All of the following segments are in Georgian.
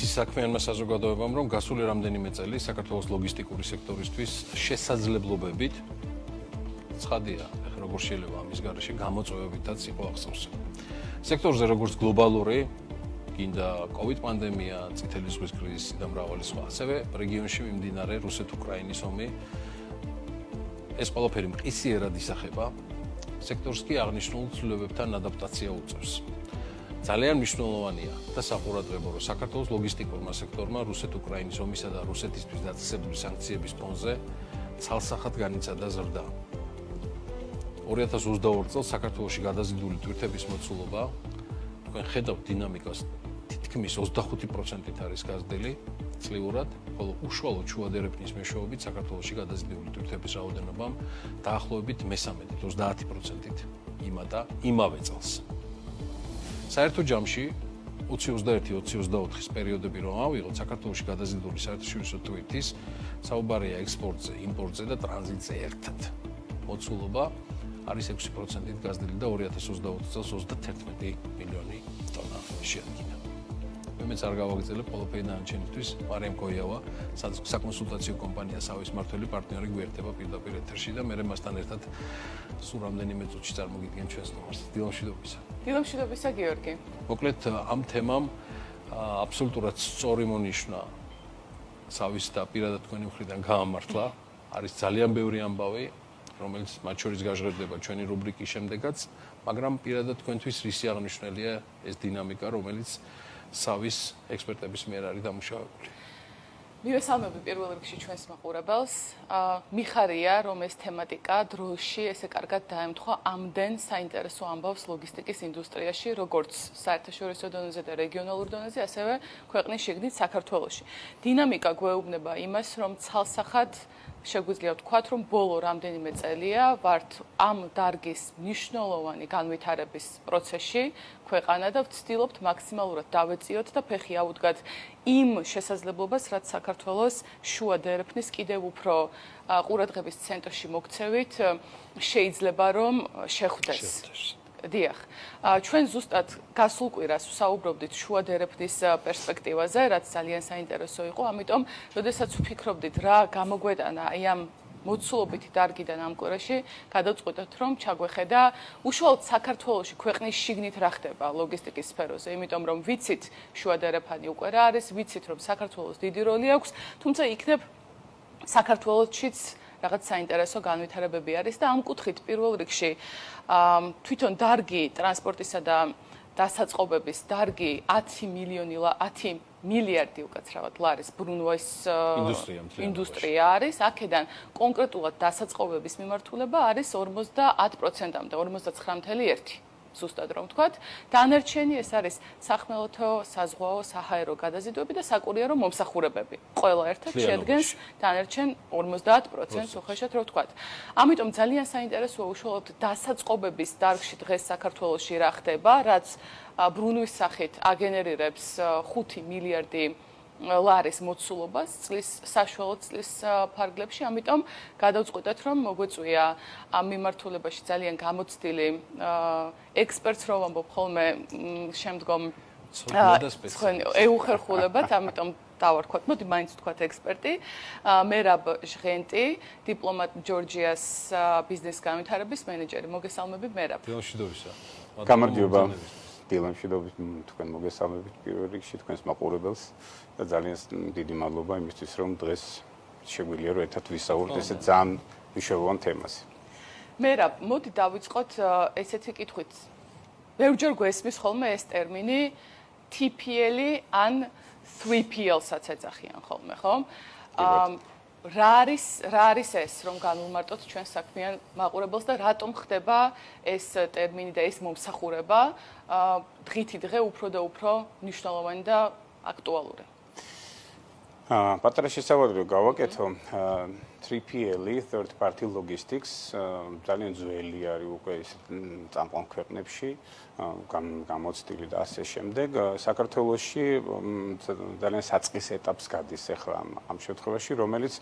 იცის საქმიანმა საზოგადოებამ, რომ გასული რამდენიმე წელი საქართველოს ლოგისტიკური სექტორისთვის შესაძლებლობებით ცხადია, ეხლა როგორ შეიძლება ამის გარეშე გამოწვევებითაც იყო ახსოვსი. სექტორზე როგორც გლობალური, გინდა COVID პანდემია, წითელი ზღვის კრიზისი და მრავალი სხვა, ასევე რეგიონში მიმდინარე რუსეთ-უკრაინის ომი ეს ყველაფერი მყისიერად ისახება, სექტორს კი აღნიშნულ ცვლილებებთან ადაპტაცია უწევს. ძალიან მნიშვნელოვანია და საყურადღებო, რომ საქართველოს ლოგისტიკურმა სექტორმა რუსეთ-უკრაინის ომისა და რუსეთისთვის დაწესებული სანქციების ფონზე ცალსახად განიცადა ზრდა. 2022 წელს საქართველოში გადაზიდული ტვირთების მოცულობა, თქვენ ხედავთ დინამიკას, თითქმის 25%-ით არის გაზრდილი წლიურად, ხოლო უშუალოდ შუადერეფნის მეშვეობით საქართველოში გადაზიდული ტვირთების რაოდენობამ დაახლოებით მესამედით, 30%-ით იმატა იმავე წელს. საერთო ჯამში 2021-2024-ის პერიოდები რომ ავიღოთ, საქართველოში გადაზიდული საერთაშორისო ტვირთის საუბარია ექსპორტზე, იმპორტზე და ტრანზიტზე ერთად. მოცულობა არის 6%-ით გაზრდილი და 2020 წელს 31 მილიონი ტონა შეადგინა. მეც არ გავაგრძელებ ყველაფერი დანარჩენისთვის, მარიამ გოიავა, საკონსულტაციო კომპანია სავის მმართველი პარტნიორი გვერდება პირდაპირ ეთერში და მე მასთან ერთად სულ რამდენიმე წუთში წარმოგიდგენ ჩვენ სტუმარს. დილამშვიდობისა. დილამშვიდობისა, გიორგი. მოკლედ ამ თემამ აბსოლუტურად სწორი მონიშნა სავის და პირადად თქვენი მხრიდან გაამართლა. არის ძალიან ბევრი ამბავი, რომელიც მათ შორის გაჟღერდება ჩვენი რუბრიკის შემდეგაც, მაგრამ პირადად თქვენთვის რისი აღნიშნულია ეს დინამიკა, რომელიც სავის ექსპერტების მიერ არის დამუშავებული. მივესალმები პირველ რიგში ჩვენს მაყურებელს. მიხარია, რომ ეს თემატიკა დროში ესე კარგად დაემთხვა ამდენ საინტერესო ამბავს ლოგისტიკის ინდუსტრიაში, როგორც საერთაშორისო დონეზე და რეგიონალურ დონეზე, ასევე ქვეყნის შიგნით საქართველოში. დინამიკა გვეუბნება იმას, რომ ცალსახად შეგვიძლია ვთქვათ, რომ ბოლო რამდენიმე წელია ვართ ამ დარგის მნიშვნელოვანი განვითარების პროცესში ქვეყანა და ვცდილობთ მაქსიმალურად დავეწიოთ და ფეხი აუდგათ იმ შესაძლებლობას, რაც საქართველოს შუა დერეფნის კიდევ უფრო ყურადღების ცენტრში მოქცევით შეიძლება რომ შეხვდეს. დიახ. ჩვენ ზუსტად გასულ კვირას ვსაუბრობდით შუა დერეფნის პერსპექტივაზე, რაც ძალიან საინტერესო იყო, ამიტომ, როდესაც ვფიქრობდით რა გამოგვეტანა აი ამ მოცულობითი დარგიდან ამ კვირაში, გადავწყვიტეთ, რომ ჩაგვეხედა უშუალოდ საქართველოში ქვეყნის შიგნით რა ხდება ლოგისტიკის სფეროზე, იმიტომ რომ ვიცით შუა დერეფანი უკვე რა არის, ვიცით რომ საქართველოს დიდი როლი აქვს, თუმცა იქნებ საქართველოშიც რაღაც საინტერესო განვითარებები არის და ამ კუთხით პირველ რიგში თვითონ დარგი ტრანსპორტისა და დასაწყობების დარგი 10 მილიარდი უკაცრავად ლარის ბრუნვის ინდუსტრია არის. აქედან კონკრეტულად დასაწყობების მიმართულება არის 50%-მდე, 59.1. ზუსტად რომ ვთქვათ, დანარჩენი ეს არის სახმელეთო, საზღვაო, საჰაერო გადაზიდვები და საკურიერო მომსახურებები. ყველა ერთად შეადგენს დანარჩენ 50%-ს უხეშად რომ ვთქვათ. ამიტომ ძალიან საინტერესოა უშუალოდ დასაწყობების დარგში დღეს საქართველოში რა ხდება, რაც ბრუნვის სახით აგენერირებს 5 მილიარდი ლარის მოცულობას წლის საშუალო წლის ფარგლებში, ამიტომ გადავწყვიტეთ, რომ მოგვეწვია ამ მიმართულებაში ძალიან გამოცდილი ექსპერტს, რომ ვამბობ ხოლმე შემდგომ ეუხერხულებათ, ამიტომ დავარქვათ, მოდი მაინც ვთქვათ ექსპერტი, მერაბ ჟღენტი, დიპლომატ ჯორჯიას ბიზნეს განვითარების მენეჯერი. მოგესალმები, მერაბ. დილამშვიდობისა. გამარჯობა. დილამშვიდობით თქვენ მოგესალმებით პირველ რიგში თქვენს მაყურებელს და ძალიან დიდი მადლობა იმისთვის, რომ დღეს შეგვიძლია რომ ერთად ვისაუბროთ ესე ძალიან მნიშვნელოვან თემაზე. მერაბ, მოდი დავიწყოთ ესეთი კითხვით. ბევრჯერ გვესმის ხოლმე ეს ტერმინი TPL-ი ან 3PL-საც ეძახიან ხოლმე, ხო? რა არის ეს, რომ განვუმარტოთ ჩვენ საქმიან მაყურებელს და რატომ ხდება ეს ტერმინი და ეს მომსახურება დღითი დღე უფრო და უფრო მნიშვნელოვანი და აქტუალური? პატარა შესავალი გავაკეთო 3PL-ი, third party logistics, ძალიან ძველი არის უკვე ეს წამყვან ქვეყნებში, გამოცდილი და ასე შემდეგ. საქართველოში ძალიან საწყის ეტაპს გადის ახლა ამ შემთხვევაში, რომელიც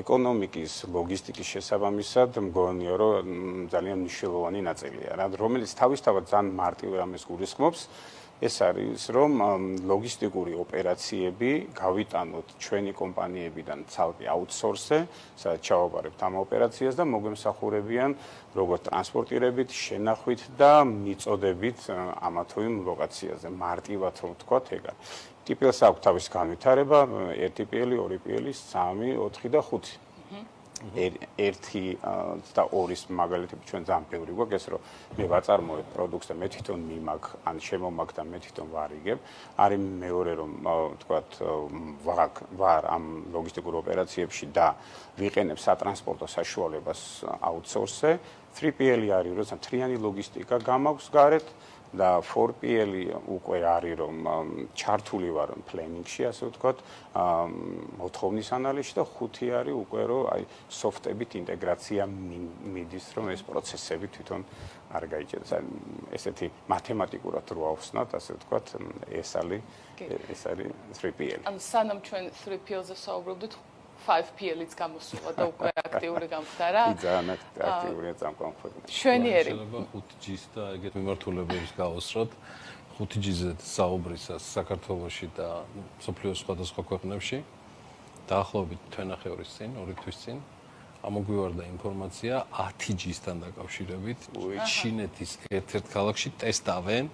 ეკონომიკის, ლოგისტიკის შესაბამისად მგონია, რომ ძალიან მნიშვნელოვანი ნაწილია, რომელიც თავისთავად ძალიან მარტივ რამეს გულისხმობს. ეს არის რომ ლოგისტიკური ოპერაციები გავიტანოთ ჩვენი კომპანიებიდან ცალკე აუთსორსზე, სადაც ჩავაბარებთ ამ ოპერაციას და მოგვემსახურებიან როგორც ტრანსპორტირებით, შენახვით და მიწოდებით ამა თუ იმ ლოკაციაზე. მარტივად რომ ვთქვათ, ეგ არის. TPL-ს აქვს თავის განვითარება, 1 PL, 2 PL, 3, 4 და 5. ერთი და ორის მაგალითები ჩვენ ძალიან ბევრი გვაქვს ეს რომ მე ვაწარმოებ პროდუქტს და მე თვითონ მიმაგ ან შემომაგ და მე თვითონ ვარიგებ არის მეორე რომ ვთქვათ ვარ ამ ლოგისტიკურ ოპერაციებში და ვიყენებ სატრანსპორტო საშუალებას აუთსორსზე 3PL არის როცა თრიანი ლოგისტიკა გამაქვს გარეთ და 4PL უკვე არის რომ ჩართული ვარ პლენინგში ასე ვთქვათ მოთხოვნის ანალიზში და 5 არის უკვე რომ აი სოფტებით ინტეგრაცია მიდის რომ ეს პროცესები თვითონ არ გაიჭედოს ესეთი მათემატიკურად რო ავხსნათ ასე ვთქვათ ეს არის 3PL ან სანამ ჩვენ 3PL-ზე საუბრობდით 5PL-იც გამოსულა და უკვე აქტიური გამხდარა. ძალიან აქტიურია წამყვანი. შვენიერი. შეიძლება 5G-ს და ეგეთ მიმართულებებს გავუსროთ. 5G-ზე საუბრისას საქართველოში და მსოფლიოს სხვადასხვა ქვეყნებში დაახლოებით თვენახევრის წინ, 2 თვის წინ ამოგვივარდა ინფორმაცია 10G-სთან დაკავშირებით. ჩინეთის ერთ-ერთ ქალაქში ტესტავენ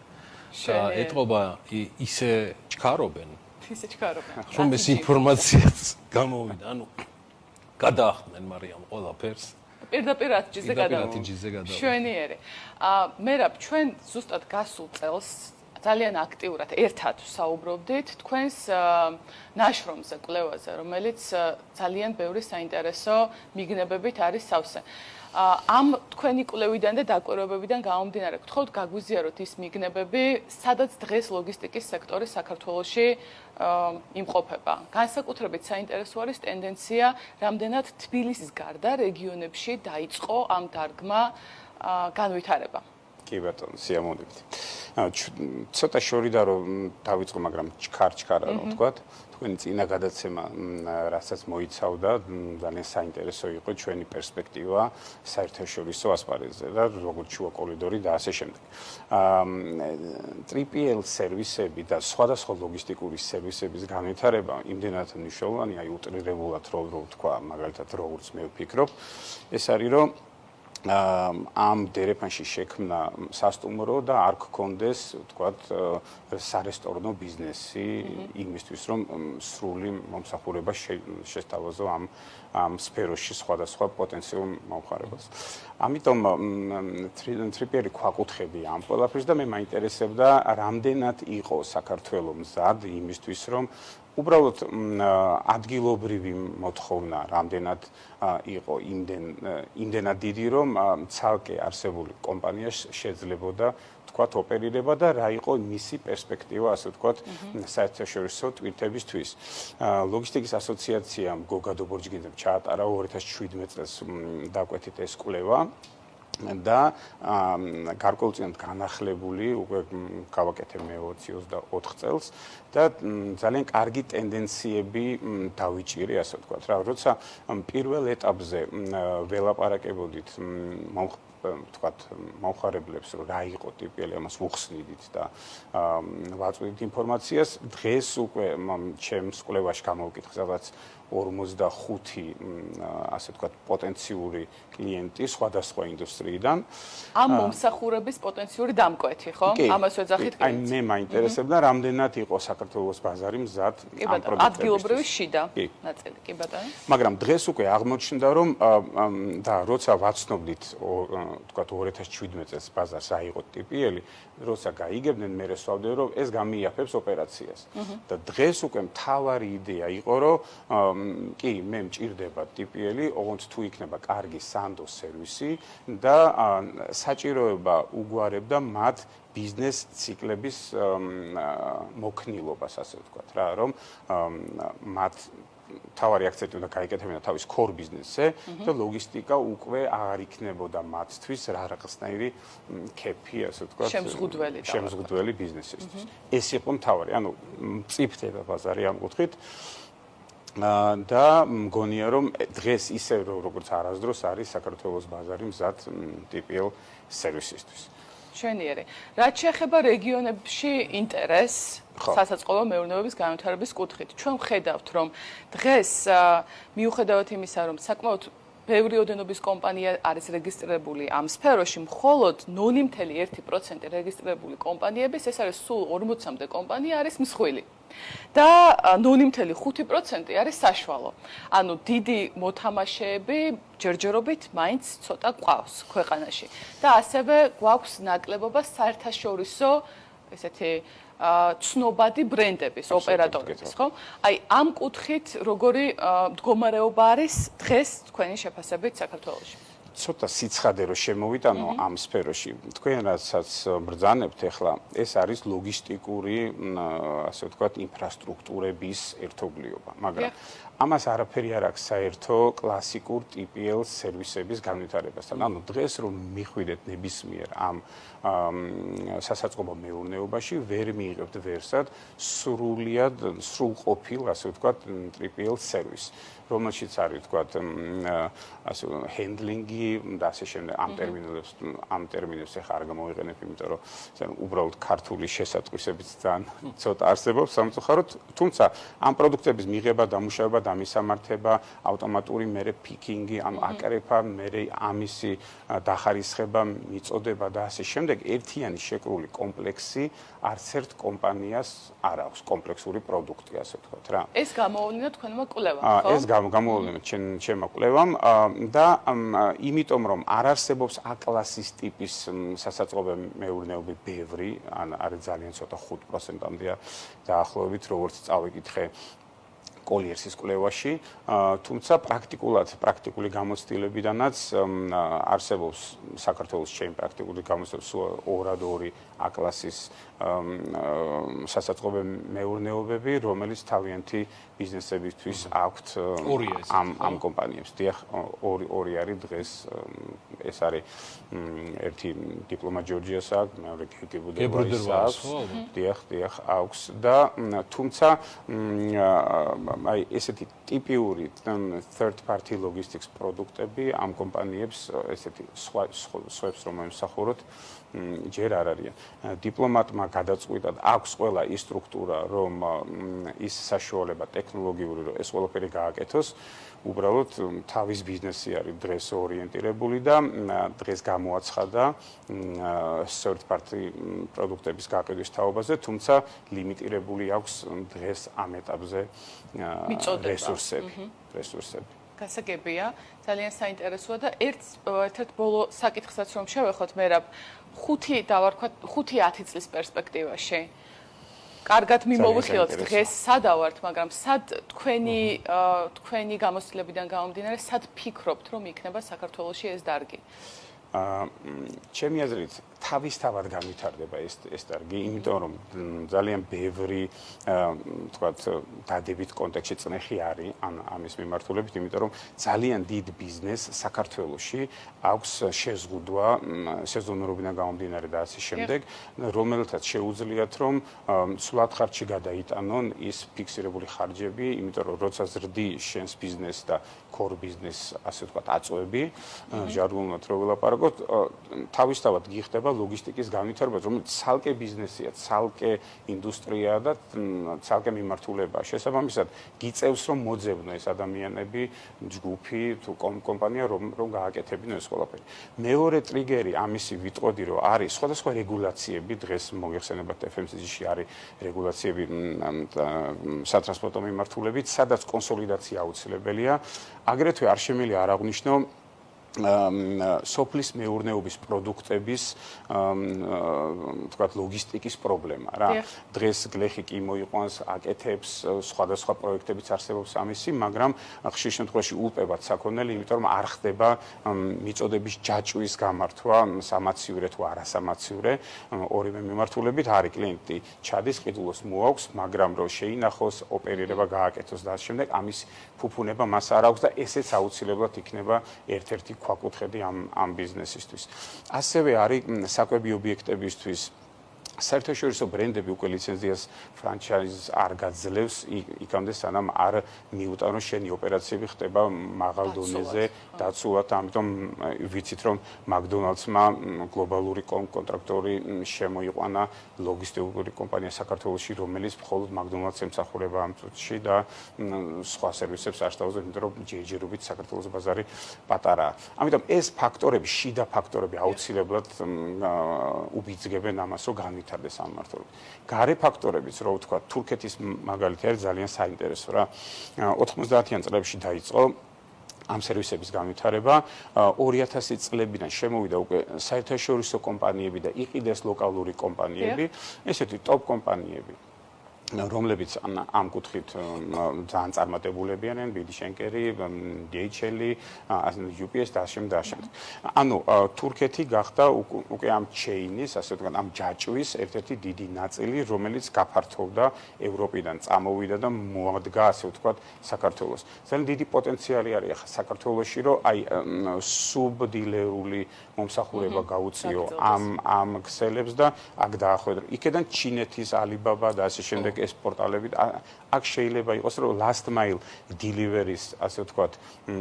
და ეთყობა ისე ჩქარობენ რომ ეს ინფორმაციაც გამოვიდა, ანუ გადაახდნენ მარიამ ყველაფერს. პირდაპირ 10G-ზე გადავიდა. შვენიერი. მერაბ, ჩვენ ზუსტად გასულ წელს ძალიან აქტიურად ერთად საუბრობდით თქვენს ნაშრომზე, კვლევაზე, რომელიც ძალიან ბევრი საინტერესო მიგნებებით არის სავსე. ამ თქვენი კვლევიდან და დაკვირვებებიდან გამომდინარე, გთხოვთ გაგვიზიაროთ ის მიგნებები, სადაც დღეს ლოგისტიკის სექტორი საქართველოში იმყოფება. განსაკუთრებით საინტერესო არის ტენდენცია, რამდენად თბილისის გარდა რეგიონებში დაიწყო ამ დარგმა განვითარება. კი ბატონო, სიამოვნებით. ცოტა შორიდა რომ დავიწყო, მაგრამ ჩქარ-ჩქარა რომ ვთქვათ, თქვენი წინა გადაცემა, რასაც მოიცავდა, ძალიან საინტერესო იყო ჩვენი პერსპექტივა საერთაშორისო ასპარეზზე და როგორც შუა კორიდორი და ასე შემდეგ. 3PL სერვისები და სხვადასხვა ლოგისტიკური სერვისების განვითარება იმდენად მნიშვნელოვანია, აი უტრირებულად რო ვთქვა, მაგალითად როგორც მე ვფიქრობ, ეს არის რომ ამ დერეფანში შექმნა სასტუმრო და არ გქონდეს, ვთქვათ, სარესტორნო ბიზნესი იმისთვის, რომ სრული მომსახურება შესთავაზო ამ სფეროში სხვადასხვა პოტენციალურ მომხმარებელს. ამიტომ 3PL ქვაკუთხედი ამ ყველაფერს და მე მაინტერესებდა, რამდენად იყო საქართველოს მზად იმისთვის, რომ უბრალოდ ადგილობრივი მოთხოვნა რამდენად იყო იმდენად დიდი რომ ცალკე არსებული კომპანია შეძლებოდა თქვათ ოპერირება და რა იყო მისი პერსპექტივა ასე ვთქვათ საერთაშორისო ტვირთებისთვის. ლოგისტიკის ასოციაციამ გოგადო ბორჯგინძემ ჩაატარა 2017 წელს დაკვეთით ეს კვლევა და გარკვეულწილად განახლებული უკვე გავაკეთე მე 24 წელს და ძალიან კარგი ტენდენციები დავიჭირე ასე ვთქვათ რა როცა პირველ ეტაპზე ველაპარაკებოდით ვთქვათ მომხარებლებს რომ რა იყო TPL ამას უხსნიდით და ვაწვდით ინფორმაციას დღეს უკვე ჩემს კვლევაში გამოვკითხე სადაც 45 ასე ვთქვათ პოტენციური კლიენტი სხვადასხვა ინდუსტრიიდან ამ მომსახურების პოტენციური დამკვეთი ხო ამას ვეძახით კი აი მე მაინტერესებდა რამდენად იყო საქართველოს ბაზარი მზად ამ პროდუქტებისთვის ადგილობრივი შიდა ნაწილი კი ბატონო მაგრამ დღეს უკვე აღმოჩნდა რომ და როცა ვაცნობდით ვთქვათ 2017 წელს ბაზარს აიღო TPL როცა გაიგებდნენ მე რესვავდნენ რომ ეს გამიაფებს ოპერაციას და დღეს უკვე მთავარი იდეა იყო რომ კი, მე მჭირდება TPL, ოღონდ თუ იქნება კარგი სანდო სერვისი და საჭიროება უგვარებდა მათ ბიზნეს ციკლების მოქნილობას, ასე ვთქვათ რა, რომ მათ თავარი აქცენტი უნდა გაიკეთებინა თავის core business-ზე და ლოგისტიკა უკვე აღარ იქნებოდა მათთვის რაღაცნაირი კეფი, ასე ვთქვათ, შემზღუდველი ბიზნესისთვის. ეს იყო მთავარი, ანუ მწიფდება ბაზარი ამ კუთხით. და მგონია რომ დღეს ისე როგორც არასდროს არის საქართველოს ბაზარი მზად TPL სერვისისთვის. მშვენიერი. რაც შეეხება რეგიონებში ინტერესს სასაწყობო მეურნეობის განვითარების კუთხით, ჩვენ ვხედავთ, რომ დღეს მიუხედავად იმისა, რომ საკმაოდ ბევრი ოდენობის კომპანია არის რეგისტრირებული ამ სფეროში, მხოლოდ 0.1% რეგისტრირებული კომპანიების, ეს არის სულ 40-მდე კომპანია არის მსხვილი. და 0.5% არის საშუალო. ანუ დიდი მოთამაშეები ჯერჯერობით მაინც ცოტა გვყავს ქვეყანაში. და ასევე გვაქვს ნაკლებობა საერთაშორისო ესეთი ცნობადი ბრენდების, ოპერატორების, ხო? აი ამ კუთხით როგორი მდგომარეობა არის დღეს თქვენი შეფასებით საქართველოში? ცოტა სიცხადე რო შემოვიტანო ამ სფეროში. თქვენ რასაც ბრძანებთ ახლა, ეს არის ლოგისტიკური, ასე ვთქვათ, ინფრასტრუქტურების ერთობლიობა, მაგრამ ამას არაფერი არ აქვს საერთო კლასიკურ TPL სერვისების განვითარებასთან. ანუ დღეს რომ მიხვიდეთ ნებისმიერ ამ სასაწყობო მეურნეობაში, ვერ მიიღებთ ვერსად სრულყოფილ, ასე ვთქვათ, TPL სერვისს, რომელშიც არის ვთქვათ, ასე ჰენდლინგი და ასე შემდეგ ამ ტერმინებს ახლა არ გამოვიყენებ, იმიტომ რომ უბრალოდ ქართული შესატყვისებიც ძალიან ცოტა არსებობს სამწუხაროდ, თუმცა ამ პროდუქტების მიღება, დამუშავება, დამისამართება, ავტომატური მერე პიკინგი, ანუ აკრეფა, მერე ამისი დახარისხება, მიწოდება და ასე შემდეგ, ერთიანი შეკრული კომპლექსი არც ერთ კომპანიას არ აქვს კომპლექსური პროდუქტი, ასე ვთქვათ რა. ეს გამოუვლინა თქვენმა კვლევამ, ხო? ეს გამოუვლინა ჩემმა კვლევამ და იმიტომ რომ არ არსებობს A-კლასის ტიპის სასაწყობო მეურნეობები ბევრი, ან არის ძალიან ცოტა 5%-მდეა დაახლოებით, როგორც წავიკითხე კოლიერსის კვლევაში, თუმცა პრაქტიკული გამოცდილებიდანაც არსებობს საქართველოს ჩემი პრაქტიკული გამოცდილების 2 A-კლასის სასაწყობო მეურნეობები, რომელიც თავიანთი ბიზნესებისთვის აქვთ ამ კომპანიებს. დიახ, ორი არის დღეს, ეს არის ერთი დიპლომა ჯორჯიას აქვს, მეორე გებრუდერვაის აქვს. დიახ, აქვს და თუმცა აი ესეთი ტიპიური third party logistics პროდუქტები ამ კომპანიებს ესეთი სხვებს რომ ემსახუროთ ჯერ არ არიან. დიპლომატმა გადაწყვიტა და აქვს ყველა ის სტრუქტურა, რომ ის საშუალება ტექნოლოგიური, რომ ეს ყველაფერი გააკეთოს, უბრალოდ თავის ბიზნესი არის დღეს ორიენტირებული და დღეს გამოაცხადა third party პროდუქტების გაყიდვის თაობაზე, თუმცა ლიმიტირებული აქვს დღეს ამ ეტაპზე რესურსები. გასაგებია, ძალიან საინტერესოა და ერთ ბოლო საკითხსაც რომ შევეხოთ, მერაბ 5-10 წლის პერსპექტივაში. კარგად მიმოვიხილოთ დღეს სადა ვართ, მაგრამ სად თქვენი გამოცდილებიდან გამომდინარე, სად ფიქრობთ, რომ იქნება საქართველოში ეს დარგი? ჩემი აზრით, თავისთავად განვითარდება ეს დარგი, იმიტომ რომ ძალიან ბევრი, თქვათ, დადებით კონტექსტში წნეხი არის ამის მიმართულებით, იმიტომ რომ ძალიან დიდ ბიზნესს საქართველოში აქვს შეზღუდვა სეზონურობიდან გამომდინარე და ასე შემდეგ, რომელთაც შეუძლიათ რომ სულად ხარჯი გადაიტანონ ის ფიქსირებული ხარჯები, იმიტომ რომ როცა ზრდი შენს ბიზნესს და კორ ბიზნესს, ასე ვთქვათ, აწვევი, ჟარგონულად რო ვილაპარაკოთ, თავისთავად გიხდება ლოგისტიკის განვითარება, რომელიც ცალკე ბიზნესია, ცალკე ინდუსტრია და ცალკე მიმართულებაა. შესაბამისად, გიწევს რომ მოძებნო ეს ადამიანები, ჯგუფი თუ კომპანია რომ გააკეთებინო ეს ყველაფერი. მეორე ტრიგერი ამისი ვიტყოდი რომ არის სხვადასხვა რეგულაციები, დღეს მოიხსენებათ FMCG-ში არის რეგულაციები სატრანსპორტო მიმართულებით, სადაც კონსოლიდაცია აუცილებელია. აგრეთვე არ შემიძლია არ აღვნიშნო სოფლის მეურნეობის პროდუქტების თქვათ ლოგისტიკის პრობლემა რა. დღეს გლეხი კი მოიყვანს, აკეთებს, სხვადასხვა პროექტებიც არსებობს ამისი, მაგრამ ხშირ შემთხვევაში ულპებად საქონელი, იმიტომ რომ არ ხდება მიწოდების ჯაჭვის გამართვა, სამაციურე თუ არასამაციურე, ორივე მიმართულებით არის კლიენტი ჩადის, ყიდულოს მოაქვს, მაგრამ რომ შეინახოს, ოპერირება გააკეთოს და ამ შემდეგ ამის ფუფუნება მას არ აქვს და ესეც აუცილებლად იქნება ერთ-ერთი ქვაკუთხედი ამ ბიზნესისთვის. ასევე არის საკვები ობიექტებისთვის საერთაშორისო ბრენდები უკვე ლიცენზიას ფრანჩაიზს არ გაძლევს იქამდე სანამ არ მიუტანოს შენი ოპერაციები ხდება მაღალ დონეზე დაცულად, ამიტომ ვიცით რომ McDonald's-მა გლობალური კონტრაქტორი შემოიყვანა ლოგისტიკური კომპანია საქართველოში, რომელიც მხოლოდ McDonald's ემსახურება ამ წუთში და სხვა სერვისებს არ შევძლებთ, იმიტომ რომ ჯერჯერობით საქართველოს ბაზარი პატარაა. ამიტომ ეს ფაქტორები, შიდა ფაქტორები აუცილებლად უბიძგებენ ამას, რომ განვითარდეს ამ მმართველობა. გარე ფაქტორებიც, რო ვთქვა, თურქეთის მაგალითი არის ძალიან საინტერესო რა. 90-იან წლებში დაიწყო ამ სერვისების განვითარება, 2000 წლებიდან შემოვიდა უკვე საერთაშორისო კომპანიები და იყიდეს ლოკალური კომპანიები, ესეთი ტოპ კომპანიები, რომლებიც ამ კუთხით ძალიან წარმატებულები არიან, BD Schenker, DHL, UPS და ამ შემდეგ. ანუ თურქეთი გახდა უკვე ამ ჩეინის, ასე ვთქვათ, ამ ჯაჭვის ერთ-ერთი დიდი ნაწილი, რომელიც გაფართოვდა ევროპიდან, წამოვიდა და მოადგა, ასე ვთქვათ, საქართველოს. ძალიან დიდი პოტენციალი არის ახლა საქართველოში, რომ აი სუბდილერული მომსახურება გაუწიო ამ ქსელებს და აქ დაახვედრო. იქედან ჩინეთის Alibaba და ასე შემდეგ ეს პორტალები აქ შეიძლება იყოს რომ last mile delivery-ს ასე ვთქვათ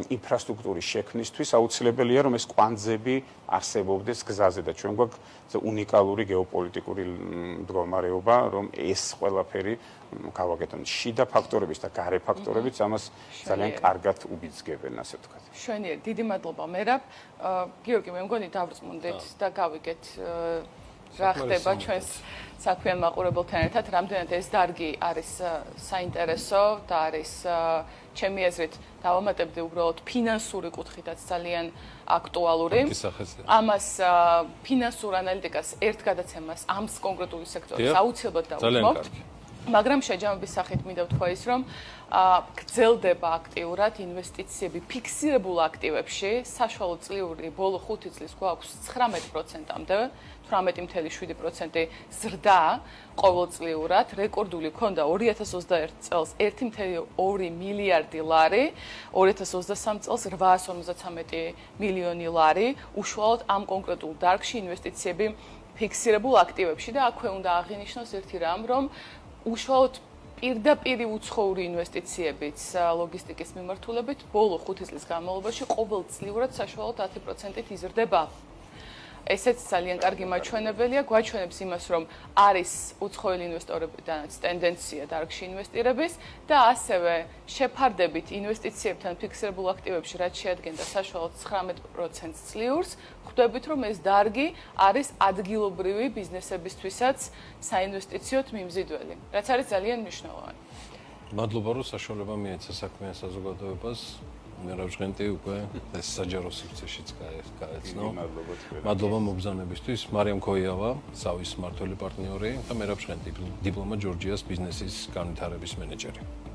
ინფრასტრუქტურის შექმნისთვის აუცილებელია რომ ეს კვანძები არსებობდეს გზაზე და ჩვენ გვაქვს უნიკალური გეოპოლიტიკური მდგომარეობა რომ ეს ყველაფერი გავაკეთოთ შიდა ფაქტორების და გარე ფაქტორებიც ამას ძალიან კარგად უბიძგებენ ასე ვთქვათ. შვენიერი, დიდი მადლობა მერაბ. გიორგი, მე მგონი დავრწმუნდით და გავიგეთ რა ხდება ჩვენს საქმიან მაყურებელთან ერთად, რამდენად ეს დარგი არის საინტერესო და არის ჩემი აზრით დავამატებდი უბრალოდ ფინანსური კუთხითაც ძალიან აქტუალური. ამას ფინანსურ ანალიტიკას ერთ გადაცემას ამ კონკრეტული სექტორის აუცილებლად დავუდგმობთ. მაგრამ შეჯამების სახით მინდა ვთქვა ის, რომ გრძელდება აქტიურად ინვესტიციები ფიქსირებულ აქტივებში, საშუალო წლიური ბოლო 5 წლის გვაქვს 19%-მდე, 18.7% ზრდა ყოველწლიურად, რეკორდული ქონდა 2021 წელს 1.2 მილიარდი ლარი, 2023 წელს 853 მილიონი ლარი, უშუალოდ ამ კონკრეტულ დარგში ინვესტიციები ფიქსირებულ აქტივებში და აქვე უნდა აღინიშნოს ერთი რამ, რომ უშუალოდ პირდაპირი უცხოური ინვესტიციებიც ლოგისტიკის მიმართულებით ბოლო 5 წლის განმავლობაში ყოველწლიურად საშუალოდ 10%-ით იზრდება. ესეც ძალიან კარგი მაჩვენებელია, გვაჩვენებს იმას, რომ არის უცხოელი ინვესტორებიდანაც ტენდენცია დარგში ინვესტირების და ასევე შეფარდებით ინვესტიციებთან ფიქსირებულ აქტივებში, რაც შეადგენდა საშუალოდ 19% წლიურს, ხვდებით, რომ ეს დარგი არის ადგილობრივი ბიზნესებისთვისაც საინვესტიციო მიმზიდველი, რაც არის ძალიან მნიშვნელოვანი. მადლობა, რომ საშუალება მიეცა საქმიან საზოგადოებას. მერაბჟღენტი უკვე ეს საჯარო სივრცეშიც გაეცნო. მადლობა მობრძანებისთვის. მარიამ ქოიავა, სავის მმართველი პარტნიორი და მერაბჟღენტი, დიპლომატ ჯორჯიას ბიზნესის განვითარების მენეჯერი.